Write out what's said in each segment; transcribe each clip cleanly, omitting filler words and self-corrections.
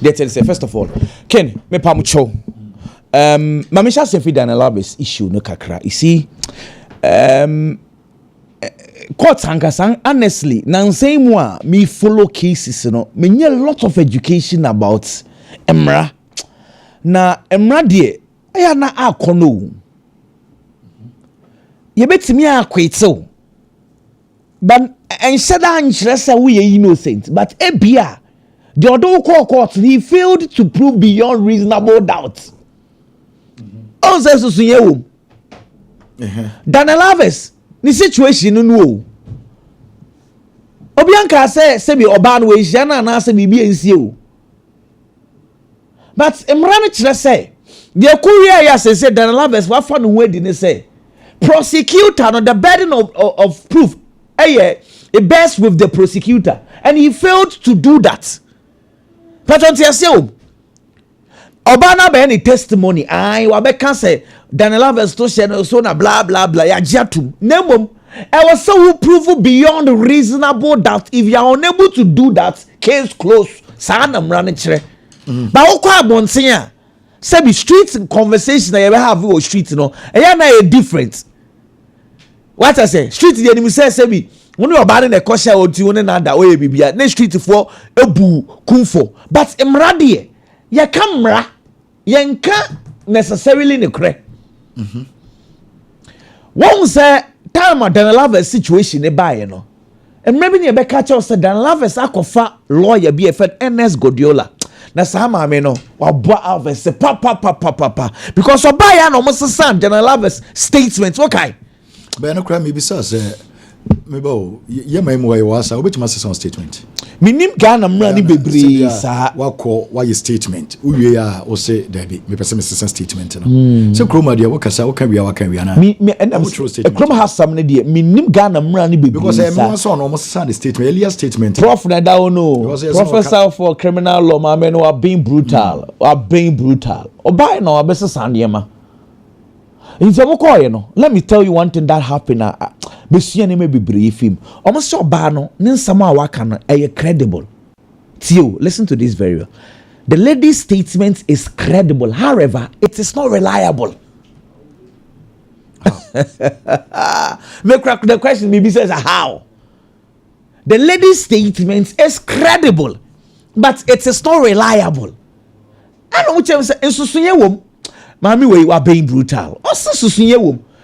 say first of all, Ken, me pamucho. Mamisha Sefi Dani Alves issue no kakra. You see, court ankasa honestly, now say moi me follow cases, you know, me need a lot of education about emra. Na emra die, aya na akono. Ye betimi akwetso. But instead of we innocent, but ebia the other court he failed to prove beyond reasonable doubt. On says to you, Dani Alves, the situation no. Obianka say be oban we jana na say bibi ensio. But Emrani chile say the courier ya say Dani Alves what for no wedding say prosecutor on the burden of proof. It bears with the prosecutor, and he failed to do that. Patron Tiasio Obana be any testimony. I wabeka say Dani Alves to share so na blah blah blah ya jatu. Nemom, I was so who prove beyond reasonable doubt. If you are unable to do that, case closed. Sana mrani chire. But okwa bonsinya. Say be street conversation that you have with street, you know. And na a different. What I say, street the enemy say be when you are bad in the kosher or to one another way bibia next street for ebu kumfo but emradie ya camera yanka necessarily ne kre one say time Dani Alves situation e buy no maybe ne be catch us Dani Alves akofa lawyer be effect NS Godiola na sama me no wabo Alves pa because obaya no mo sesa Dani Alves statement okay. But no crime, maybe say, maybe yeah, my boy was a bit master statement. Minim Ghana mrani bebre sa why statement. We are or say Debbie, me person statement. So Chroma dear, what can we na? Me Chroma has some idea. Minim Ghana mrani bebre because I saw almost the statement, earlier statement. Prof na da no. Professor for criminal law, my men are being brutal. Oba no abese sandema. Let me tell you one thing that happened. May be brief him. Almost so bano, Ninsama Wakano, are credible. Tio, listen to this very well. The lady's statement is credible, however, it is not reliable. The question maybe says how? The lady's statement is credible, but it is not reliable. I know what I'm saying. Mami, you are being brutal. Also,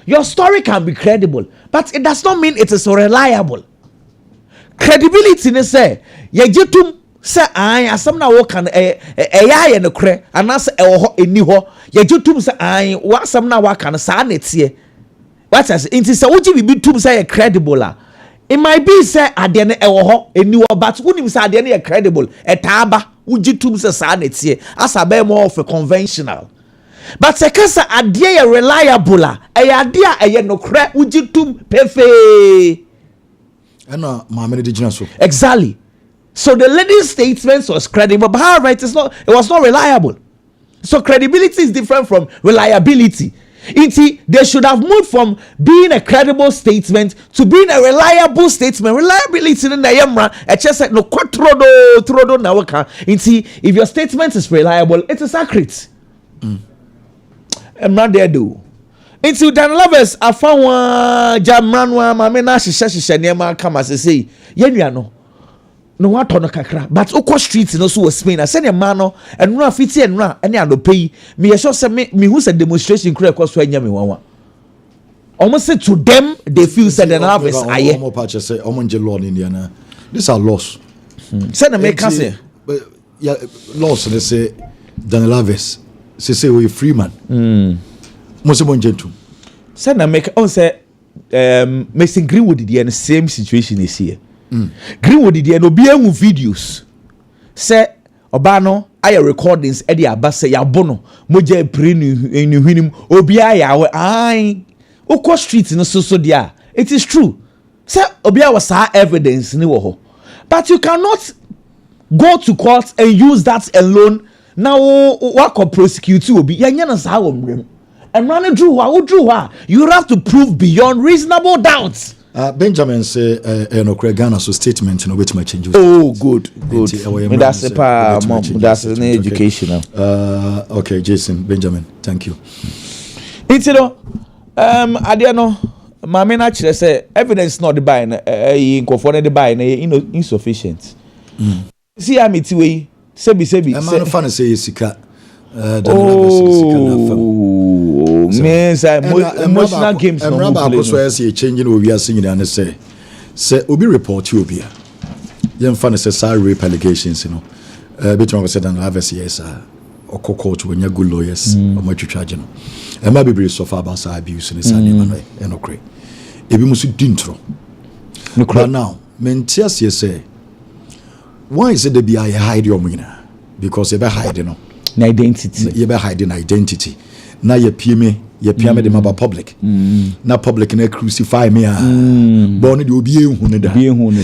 your story can be credible, but it does not mean it is reliable. Credibility, ne say, yejitum say I asam na wo kan ye no kre anase ewo eni ho yejitum say I wa asam na wa kan sa na tie. What as it is say wuji bibi tum say credible a. It might be say ade ne ewo ho eni ho but unim say ade ne credible etaba wuji tum say sa na tie asa be more of a conventional. But sekasa adie ya reliable a adie a no kra ujitum pefe exactly. So the lady's statement was credible, but however it was not reliable. So credibility is different from reliability. They should have moved from being a credible statement to being a reliable statement. Reliability in the yamra just like no trodo na waka. If your statement is reliable, it is accurate. Emra there do. Into Dani Alves afa jamranwa mame na hihye niam kama say yenua no what no kakra but ukwa street no so was Spain say ne ma no enura afiti enura ene anopai me yesho say me hu say demonstration kura kwaso anya me wanwa almost say to them they feel say Dani Alves aye omo pa che say omo nje law in India. These are laws say na make say but yeah laws they say Dani Alves say we free man most of gentle say na make on say Mason Greenwood the same situation is here. Greenwood the no be enu videos say obano aya recordings e dey abase ya bono moja pre ni hwinim obi aya ai okọ street no so there it is true say obi was sa evidence ni wo ho but you cannot go to court and use that alone. Now, what could prosecute you? Be and run drew. You have to prove beyond reasonable doubts. Benjamin say no Ghana so statement no which my change. Oh good. That's a mom. That's an educational. Okay, Jason Benjamin, thank you. It's Adiano. My main actually say evidence not the buying conforming the buying insufficient. See I'm it way sebi. A man fan say sika. Means emotional games no play. So say changing we are singing and say obi report you obi. Yen fan say sir rape allegations you know. Between said and Alves yes or court when you good lawyers or much charge no. E ma be so far about abuse in Sunday man e no kre. Ebi musu dintro. But now mentias you say why is it they be hide your mina? Because you be hiding no. Identity. You be hiding identity. Now you pay me the maba public. Na public na crucify me born the obi ehunu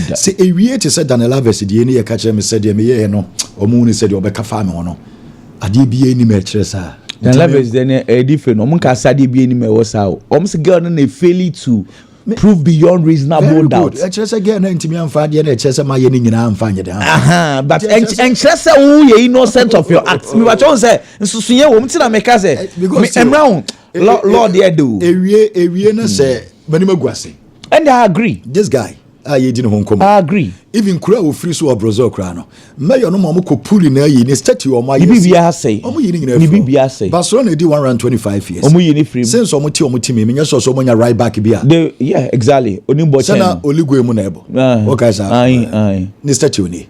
da. Say e wie te said Daniel Alves the ene ye ka kire me said me ye no omu ni said obeka fa me no. Ade bi eni me kire sa. Daniel Alves then e different. Omu ka sa ade bi eni me wo sa o. Omu se girl na failing to prove beyond reasonable doubt. Just again, intimi amfa de na chese ma ye ni nyina amfa nye de. But and chese wo ye innocent of your acts. Me ba chon say nsusunye wo mti na meka say emra Lord ye do. Ewie na say mani maguase. And I agree. This guy ye di no honkom. I agree. Even kura wo free so Brazil kura no. Mayor no mo ko puli na ye ni statue o ma ye. Bibia say. Omo ye ni nyina. Bibia say. Barcelona di 125 years. Omo ye ni free. Since omo ti me nya so omo nya right back bia. Yeah, exactly. Onimbo chen. Sana oligwe mu na ebo. Okay sir. Aye. Ni statue ni.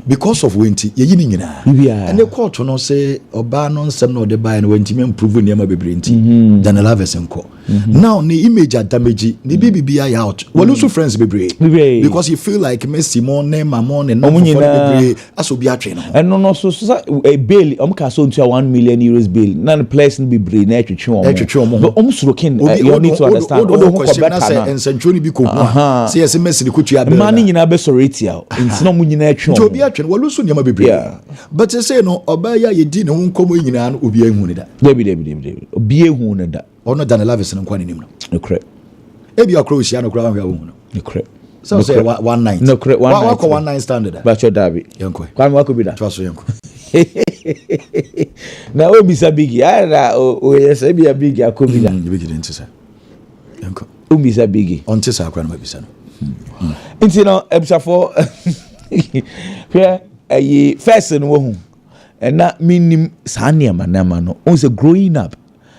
Because of wenti ye yi ni nyina. And the court no say oba no nsem no de buy no wenti me improve ni ma bebre nti. Daniel Alves enko. Now ni image damage ni bibia ya out. We lose friends bebre. Because you feel like Messi more name amon and no for bebre aso bi atwe no. And no so a bail ka so ntua 1 million euros bail. Na the place ni bebre na atwetwe omo. But stroking you need to understand. Odo ko better na ensentro ni bi ko ho. Say yes Messi ni kutua be. Man nyina be soreti a. Nti no mu nyina atwe obi atwe we lose nyama bebre. But say no oba ya ye di ne ho nkomo nyina no obi ehunu da. Debi. Obi ehunu da. Ono Daniel Alves no kwa ne nim no. No correct. Ebi akro hia no kra hwa wo hu no. No correct. So say 19. No correct. 19 standard. But your Davi. Yanko. Kwa me wako bi da. Twaso yanko. Na obi sa bigi. Ara o yes ebi a bigi akobi da. Bigi didn't say. Yanko. Obi sa bigi. Onte sa akra na mabisa no. Nti no ebisafo hwe first no wo hu. Na minim sa niam na ma no. On say growing up.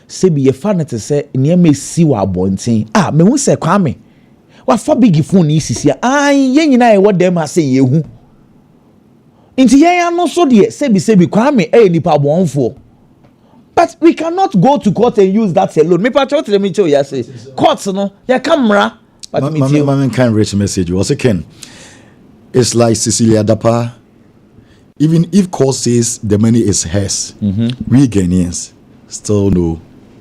Sebi ye fa na te se niam esi wa abonten. Me hu se kwa me. Wa fa big phone yi sisia ye nyina ye wodem ase ye hu nti ye ya no so de sebi kwa me nipa bonfo. But we cannot go to court and use that alone. Me pa chot me cho ya say court no ya camera but me can reach message was again. It's like Cecilia Dapa, even if court says the money is hers, we Ghanaians still know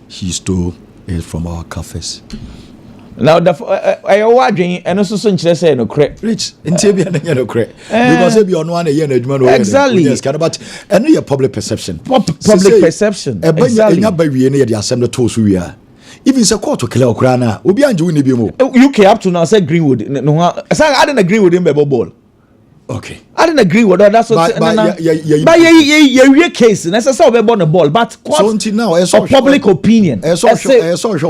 she stole it from our cafes. Now the I wadwin eno so nkyere say no kre rich ntie bia na no kre because e bi ono na ye na adwuma no exactly yes but eno your public perception perception exactly enya ba wie na ye de asem no to so wi a even say court kele okra na obi anje woni bi mo UK up to now say Greenwood no say I didn't agree with him about ball. Okay, I didn't agree with that. That's what. But yeah, case. Necessary we born the ball, but court so until now, of public opinion. So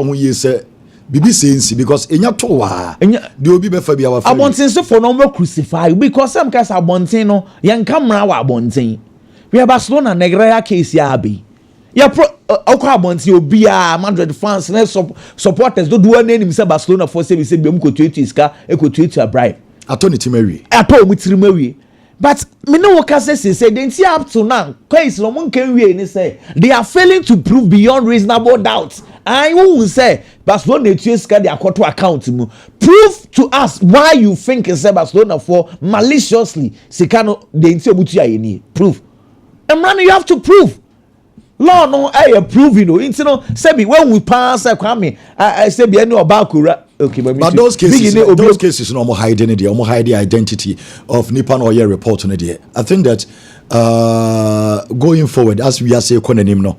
who you say. Bibi sensi because enya to wa de obi be fa bia wa fa abonten so for no more crucify because some case abonten no yen camera wa abonten we are Barcelona negra case ya be ya pro okwa abonten obi a Madrid fans na supporters do do anim say Barcelona for say be mu ko tweet iska e ko tweet a bribe atoni timawi mu tirimawi but me no work say they up to now case no one can we ni say they are failing to prove beyond reasonable doubt. I will say Barcelona ska their quarter account mu prove to us why you think is Barcelona for maliciously sikano de nti obutu ayeni prove and man you have to prove law no prove you know nti no say when we pass Kwame I say be any obakura okay but those cases no more hiding it more hide the identity of Nippon or your report on it. I think that going forward as we are say konanim no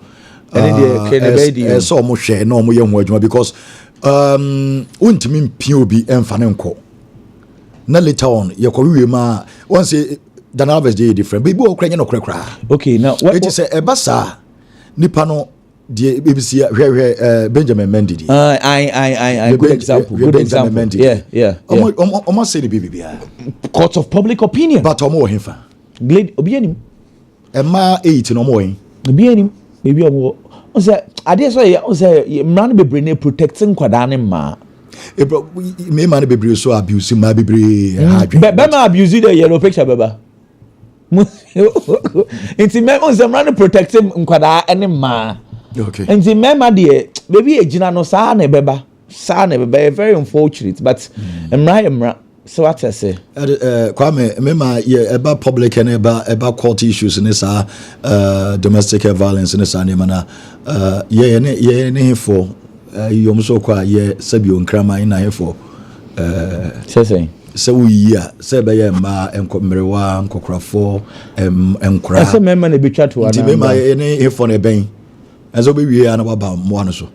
so mo share no mo ye ho adwuma because untimi mpiobi emfa ne nko na later on ye ko wiwe ma once Dani Alves dey different baby o kra nye no kra okay now what it is ebasa nipa no the BBC Benjamin Mendy good example yeah almost say the baby court of public opinion but omo himfa glade obi anim Emma 8 no mo yin obi anim baby omo o say ade so ya o say mran bebre na protecting kwada ne ma me man bebre so abuse ma bebre be ma abuse the yellow picture baba inti me o say mran protecting kwada ne ma okay inti me ma de baby ejina no sa na beba very unfortunate but emra so what I say Kwame mema eba public and eba court issues in this domestic violence in this animana ne for you so kwa ye sabio nkrama ina here for say so we say be ye ma enkomrewa nkokrafo enkra ase mema na betwa to ana mema ne here for ne ben aso be wie ana baba mo ano so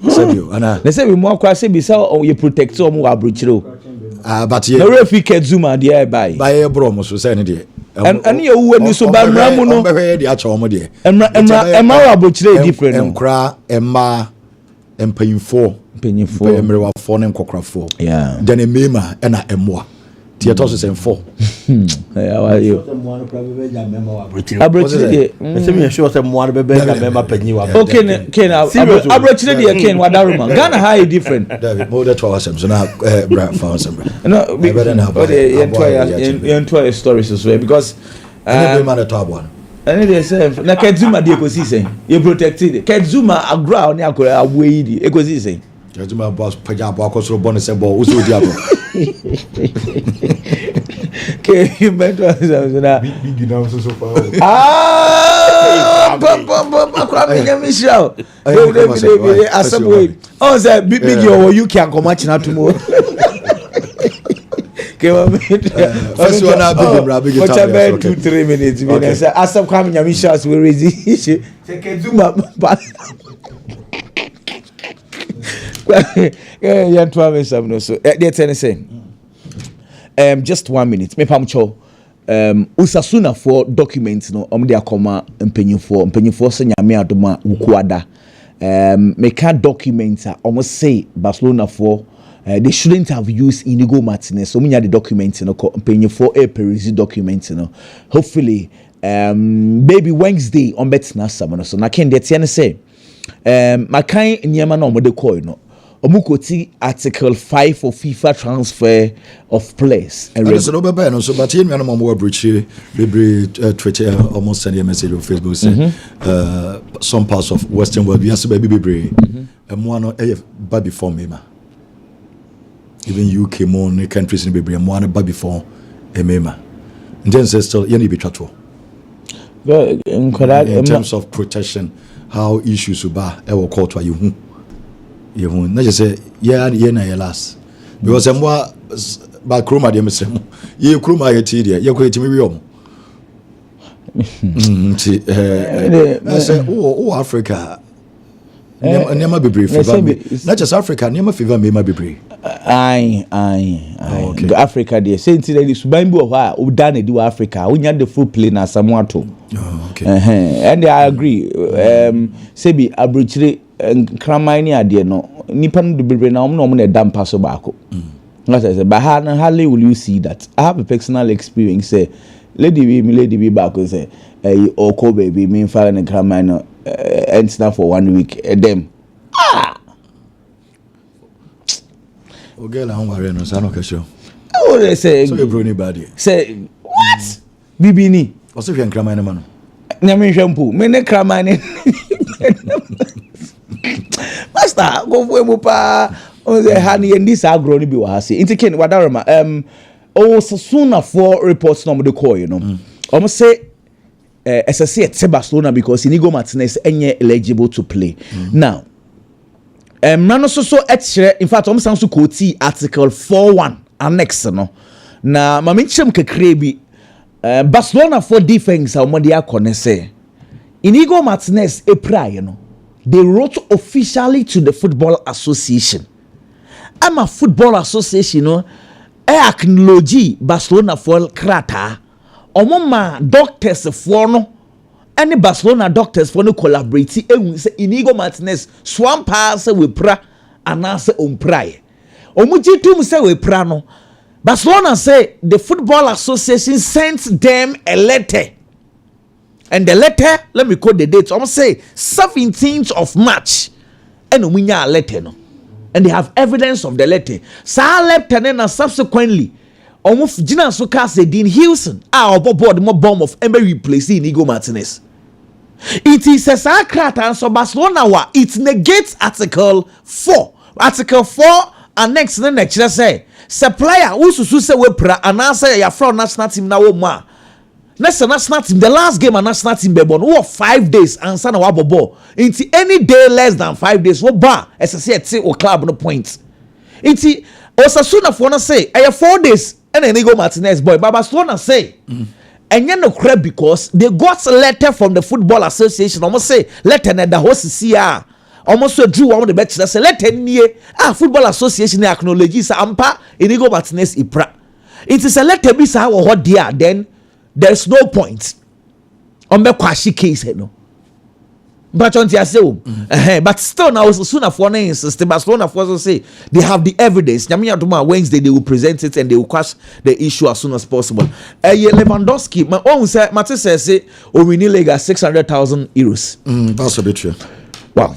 sabio ana na say we mo akwa say be say you protect o mo wa abrochiro but ye no refi Zuma dey by bro mo so say ne de and ye wo ni so ba mra mu no be he de acho mo de emma wa bochire different no enkra emma empanyimfo emrewa fo ne nkokrafo yeah then emema na emwa tie to so say 4 how are you abrochire say me sure say mo be ja mema panyi wa okay ken abrochire dey ken wa daruma Ghana how is different David mo that was so na bra found some no you stories as well because man at top one and they say na Zuma dey ko si say you protected Zuma agra oni akora abuwe yi di e ko si say Zuma boss paja bo akosoro bon se bo uso di abo ke you better na big now so far akora me nyame show dey asabwe on say big you you can come match na tomorrow first one na big time about 2-3 minutes me say asab come nyame show we raise say Zuma yeah to me some no so they tell say just 1 minute me pamcho usasuna for documents no dey akoma mpanyinfo se nyame adoma wukuada me can documents almost say Barcelona for they shouldn't have used Inigo Martinez so munya the documents no mpanyinfo peruse documents no hopefully maybe Wednesday on betna some no so na ken dey tell say my kind nyama no mo dey call no omukoti article 5 of FIFA transfer of players and so no be no so but you know mo abrochi bebre Twitter almost send a message on Facebook say some parts of Western world we are baby bebre mo no ba before me ma even UK mo ne countries in bebre mo no ba before emema then say still you need be chatwo in terms of protection how issues ba e wo court wa you na just say yeah na last because emwa ba kroma de mesem ye kroma ye ti de ye ko etimi wi om na say oh Africa nema bebre favor me not just Africa nema favor me ma bebre okay. Africa dey say nti dey suban bi o ha o da na di wa Africa o nya the full play na samuato okay and I agree say bi abrochire nkramai ni ade no nipa no bebre na om na dampa so baako na say but how will you see that I have a personal experience say lady be baako say oko baby me fa na nkramai no entina for 1 week them okay la on worry no say no question oh they say so you bro anybody say what bibi ni o se hwe nkramai na ma no nyame hwempo me ne nkramai ne master go for mu pa o say hani ndi sa agro ni bi wa hase intiken wadarama o sasuna for reports no de call you know say SSC at Barcelona because Inigo Martinez enye eligible to play now Mrano so in fact sound so quote article 4.1 annex no na mamenchem kakre bi Barcelona for defense omode akone say Inigo Martinez epra you know. They wrote officially to the Football Association. I'm a Football Association, you know. Acknowledge Barcelona for krata. Omoma doctors for no. Any Barcelona doctors for no collaborate. Say Inigo Martinez swamp pass we pra anase umpray. Omuji tum say we pra no. Barcelona say the Football Association sent them a letter. And the letter, let me quote the date. I'm say 17th of March. And we a letter no. And they have evidence of the letter. Sa letter and subsequently, almost Gina Soka said Dean Hilson. Board more bomb of Emery replacing Inigo Martinez. It is a sacred and so Barcelona wa. It negates Article 4. Article 4 annex the next say supplier who say we pra and answer your from national team now ma. National team, the last game and national team bebon who 5 days and sana wabobo into any day less than 5 days what bar as I said or club no points into Osasuna for na say I have 4 days and then Inigo Martinez boy Barcelona say and you no crap because they got a letter from the Football Association almost say letter na the host CR almost so drew one of the bets that say letter near Football Association acknowledges ampa Inigo Martinez ipra it is a letter be sa what there then there's no point on the kwashi case no but on but still now Osasuna for na insist Barcelona for say they have the evidence Wednesday they will present it and they will quash the issue as soon as possible. Lewwandowski my own say Matthew say we need like 600,000 euros. That's a bit true. Wow.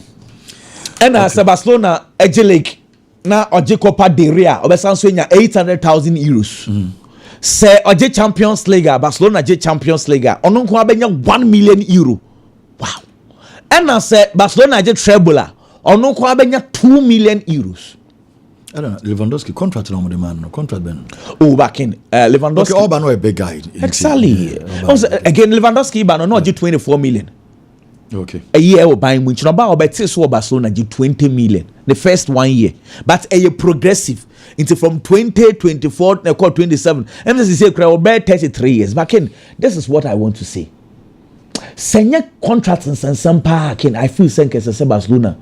And as Barcelona Ejelek na Ojekopa de Rea obesanso nya 800,000 euros. Say oje Champions League Barcelona je Champions League ono nko abenya 1 million euro. Wow. And I say Barcelona je treble ono nko abenya 2 million euros. I don't know Lewwandowski contract no the man no contract ben. Oh back in Lewwandowski. Okay, Orban no a big guy. Exactly. Again Lewwandowski ba no je 24 million. Okay. A year we buying Munich no ba obeti so Barcelona je 20 million the first 1 year. But a progressive into from 2024 27 and this is say 33 years back in. This is what I want to say. Senya contracts and some parking I feel saying as Barcelona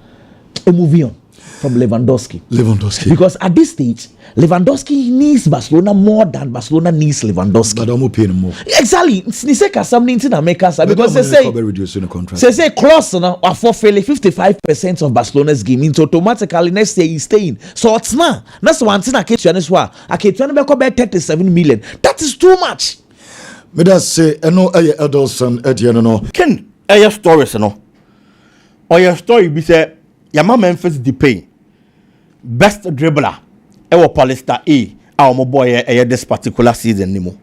a movie on from Lewwandowski because at this stage Lewwandowski needs Barcelona more than Barcelona needs Lewwandowski. But I'm paying more. Exactly. Ni say something to make us because they say reducing the contract. Say clause now or for 55% of Barcelona's game into automatically next year he's staying. So it's now that's one thing I can't try. I can't try 37 million. That is too much. Me that say no Edelson Ediano no. Ken your stories no. Or your story be say Yama Memphis Depay best dribbler ewo Polestar A our boy this particular season nimo.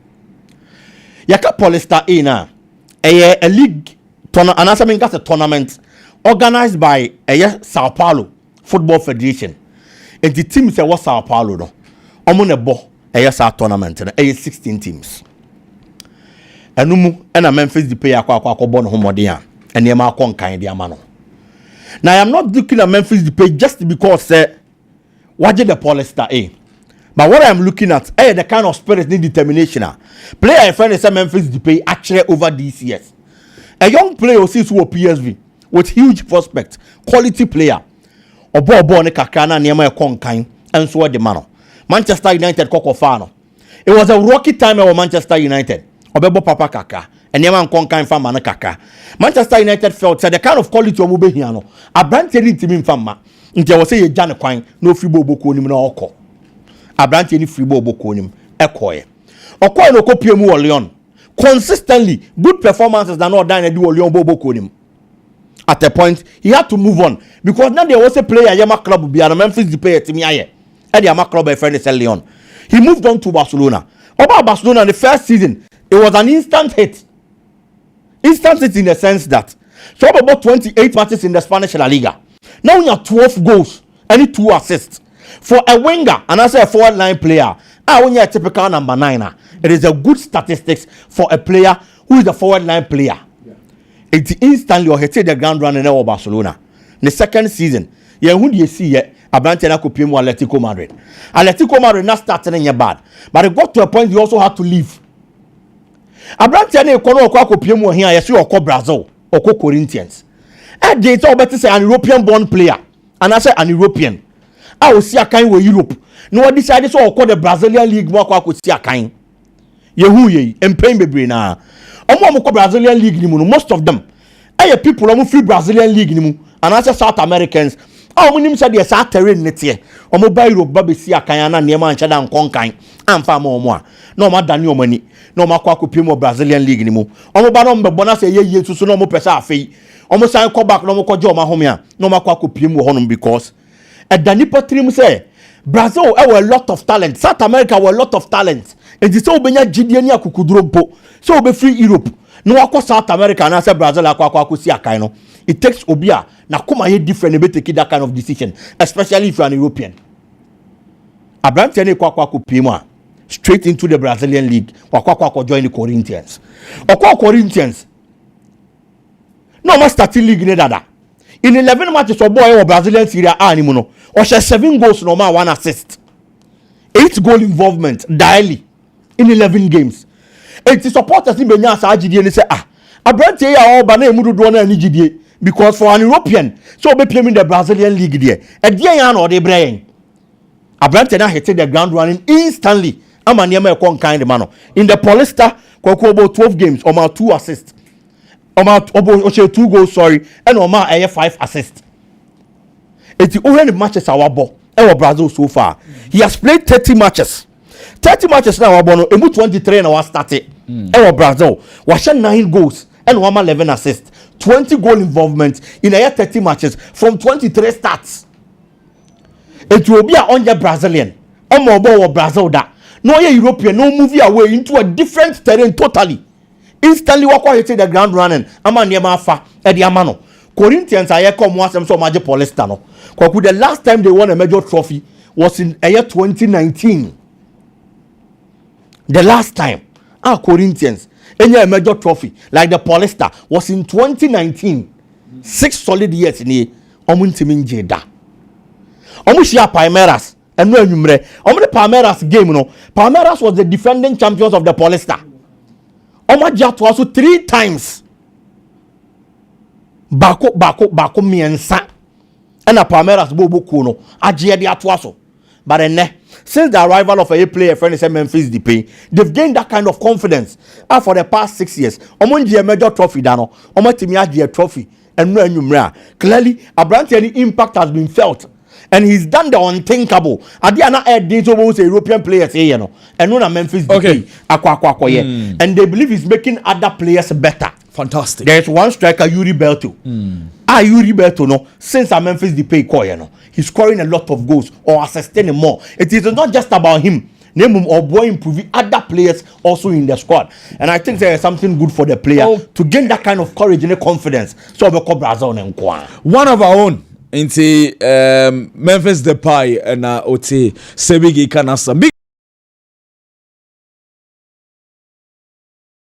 Yaka Polestar A na a league a tournament organized by Sao Paulo Football Federation. And the team say what Sao Paulo no. Omo ne bo sa tournament na 16 teams. Enumu na Memphis Depay akwa bon homode a ene ma akon kan de ama no. Now I am not looking at Memphis Depay just because watching the Polestar A. But what I am looking at the kind of spirit and determination. Player I find is Memphis Depay actually over these years. A young player who sees who PSV with huge prospect, quality player. Obo ne kakana niema konkan and so the man. Manchester United kokofano. It was a rocky time for Manchester United. Obebo papa kaka. And Yaman Konkan Fama Kaka. Manchester United felt the kind of quality of Mubehiano. A brand telling to me Fama. Until I was say Jan Quine, no free bokonim no oko. A brand any free bokonim, echoe. Oko no copy mu Leon. Consistently, good performances than not done do Leon bokonim. At a point, he had to move on. Because now there was a player Yama Club be a Memphis Depay to me aye. And Yama Club a friend is Leon. He moved on to Barcelona. About Barcelona in the first season, it was an instant hit. Instant hit in the sense that so about 28 matches in the Spanish La Liga. Now you have 12 goals, only 2 assists. For a winger, and as a forward line player, when you're a typical number 9, it is a good statistics for a player who is a forward line player. Yeah. It's instantly or hit the ground running over Barcelona. In the second season, who do you see yet? Abrantena could pay more Atletico Madrid. Atletico Madrid not starting in your bad, but it got to a point you also had to leave. Abrantena kono kwa ko pie mu here yesu okọ Brazil oko Corinthians they talk about say an European born player and I say an European I will see a kind with Europe no one decided so call the Brazilian league more could see a kind yehu ye employing bebre na omo Brazilian league ni mu most of them people omo free Brazilian league ni mu and I say South Americans omo nim say the South terrain netie omo buy Europe ba be see a kind na niam ancha da nkon kan amfa ma omo a no ma dani omo ni no ma kwa kopie mo Brazilian league ni mu omo ba no mbebo na say ye susu no mo pesa afei omo san come back no mo koje omo home a no ma kwa kopie mo honum because dani patrim say Brazil have a lot of talent. South America have a lot of talent. And this obenya GDA ni akukuduro mpo. So be free Europe. No akwa South America na say Brazil akwa si akai no. It takes obia na come here different be take that kind of decision, especially if you are an European. Abraham Tiene kwa pima straight into the Brazilian league. Kwa join the Corinthians. Okwa Corinthians. No more starting league ne dada. In 11 matches or boy or Brazilian Serie A ni no. Or 7 goals no man 1 assist. 8 goal involvement daily in 11 games. And the supporters in Benya sa GDA and say Abrante ya all bana emudu do na ni GDA because for an European so be playing the Brazilian league there. E dia ya no de brain. Abrante na hit the ground running instantly. Amaniema e kon kind man. In the Paulista kwa about 12 games or ma 2 assists. Or 2 goals sorry and or ma 5 assists. It's the only matches our ball ever Brazil so far. He has played 30 matches. 30 matches now our ball. Emu 23 now started. Ever Brazil. Was 9 goals and 11 assists. 20 goal involvement in a 30 matches from 23 starts. It will be a on your Brazilian. On my ball Brazil that. No European, no movie away into a different terrain totally. Instantly walk out the ground running. Ama niema fa edi amano. Corinthians are come once so major Paulista no. The last time they won a major trophy was in year 2019. The last time Corinthians any a major trophy like the Paulista was in 2019. 6 solid years in here. Omuntimin jeda. Omushia Palmeiras and no numere. The Palmeiras game no. Palmeiras was the defending champions of the Paulista. Omaja was 3 times. Bako miensa. And a Palmeiras bobo kuno. Ajia di atwaso. But then since the arrival of a player friend is Memphis Depay, they've gained that kind of confidence. And for the past 6 years, omonji a major trophy dano. Omatimi a trophy. And no numera. Clearly, Abrante impact has been felt. And he's done the unthinkable. Adiana add these European players here, you know. And no Memphis Depay. And they believe he's making other players better. Fantastic. There's one striker, Yuri Belto. Yuri Belto, no, since Memphis Depay call, you know, he's scoring a lot of goals or assisting more. It is not just about him. Name him or boy improving other players also in the squad. And I think there is something good for the player to gain that kind of courage and confidence. So we call Brazil and one of our own. Into Memphis Depay and Ote Sebigi Kanasa.